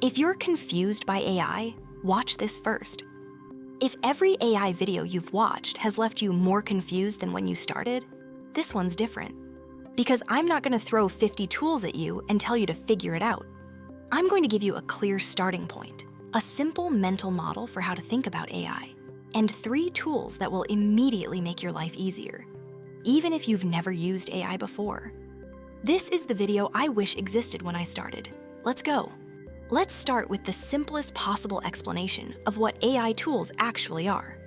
If you're confused by AI, watch this first. If every AI video you've watched has left you more confused than when you started, this one's different. Because I'm not going to throw 50 tools at you and tell you to figure it out. I'm going to give you a clear starting point, a simple mental model for how to think about AI, and 3 tools that will immediately make your life easier, even if you've never used AI before. This is the video I wish existed when I started. Let's go. Let's start with the simplest possible explanation of what AI tools actually are.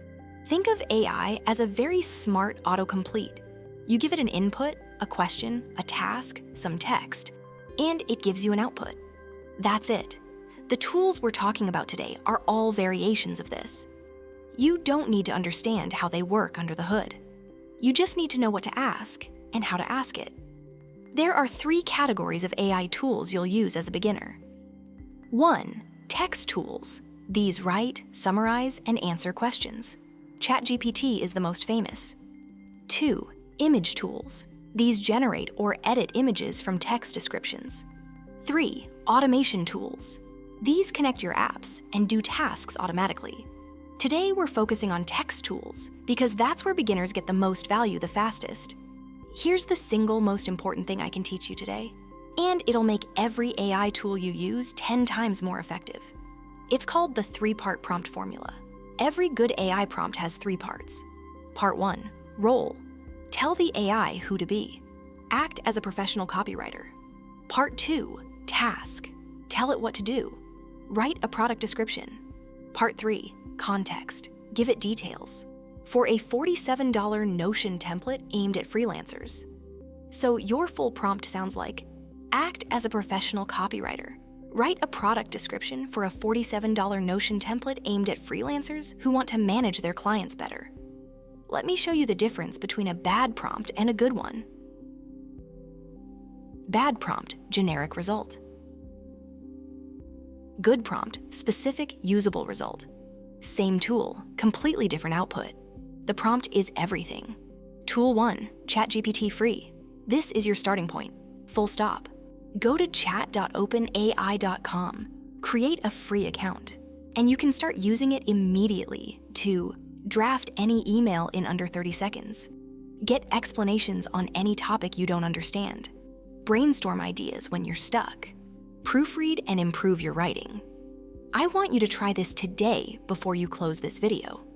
Think of AI as a very smart autocomplete. You give it an input, a question, a task, some text, and it gives you an output. That's it. The tools we're talking about today are all variations of this. You don't need to understand how they work under the hood. You just need to know what to ask and how to ask it. There are 3 categories of AI tools you'll use as a beginner. 1. Text tools. These write, summarize, and answer questions. ChatGPT is the most famous. 2. Image tools. These generate or edit images from text descriptions. 3. Automation tools. These connect your apps and do tasks automatically. Today we're focusing on text tools because that's where beginners get the most value the fastest. Here's the single most important thing I can teach you today, and it'll make every AI tool you use 10 times more effective. It's called the 3-part prompt formula. Every good AI prompt has 3 parts. Part 1, role. Tell the AI who to be. Act as a professional copywriter. Part 2, task. Tell it what to do. Write a product description. Part 3, context. Give it details. For a $47 Notion template aimed at freelancers. So your full prompt sounds like, act as a professional copywriter. Write a product description for a $47 Notion template aimed at freelancers who want to manage their clients better. Let me show you the difference between a bad prompt and a good one. Bad prompt, generic result. Good prompt, specific, usable result. Same tool, completely different output. The prompt is everything. Tool 1, ChatGPT free. This is your starting point, full stop. Go to chat.openai.com, create a free account, and you can start using it immediately to draft any email in under 30 seconds, get explanations on any topic you don't understand, brainstorm ideas when you're stuck, proofread and improve your writing. I want you to try this today before you close this video.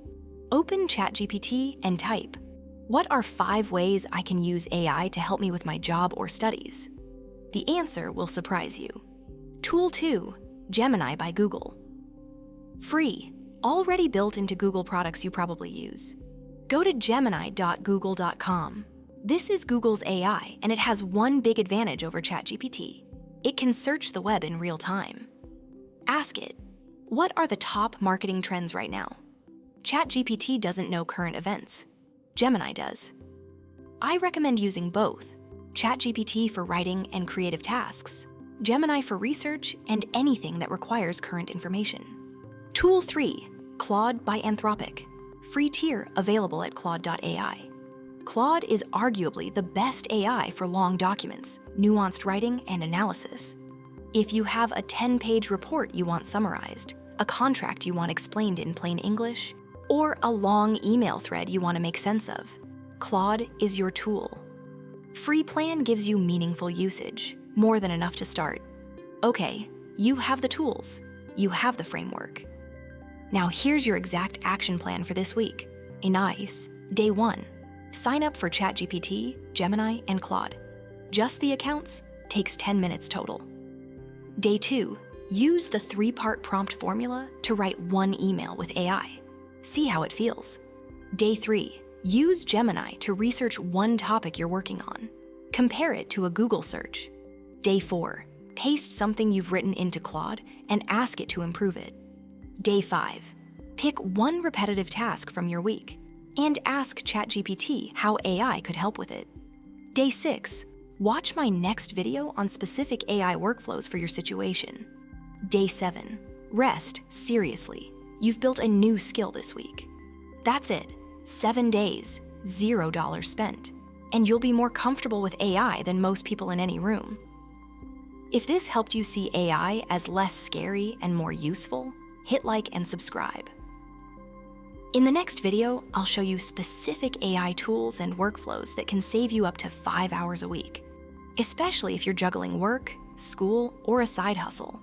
Open ChatGPT and type, what are 5 ways I can use AI to help me with my job or studies? The answer will surprise you. Tool 2, Gemini by Google. Free, already built into Google products you probably use. Go to gemini.google.com. This is Google's AI, and it has one big advantage over ChatGPT. It can search the web in real time. Ask it, what are the top marketing trends right now? ChatGPT doesn't know current events. Gemini does. I recommend using both, ChatGPT for writing and creative tasks, Gemini for research and anything that requires current information. Tool 3, Claude by Anthropic. Free tier available at Claude.ai. Claude is arguably the best AI for long documents, nuanced writing, and analysis. If you have a 10-page report you want summarized, a contract you want explained in plain English, or a long email thread you want to make sense of, Claude is your tool. Free plan gives you meaningful usage, more than enough to start. Okay, you have the tools, you have the framework. Now here's your exact action plan for this week. Nice. Day 1, sign up for ChatGPT, Gemini, and Claude. Just the accounts takes 10 minutes total. Day 2, use the 3-part prompt formula to write 1 email with AI. See how it feels. Day 3, use Gemini to research 1 topic you're working on. Compare it to a Google search. Day 4, paste something you've written into Claude and ask it to improve it. Day 5, pick 1 repetitive task from your week and ask ChatGPT how AI could help with it. Day 6, watch my next video on specific AI workflows for your situation. Day 7, rest, seriously. You've built a new skill this week. That's it, 7 days, $0 spent, and you'll be more comfortable with AI than most people in any room. If this helped you see AI as less scary and more useful, hit like and subscribe. In the next video, I'll show you specific AI tools and workflows that can save you up to 5 hours a week, especially if you're juggling work, school, or a side hustle.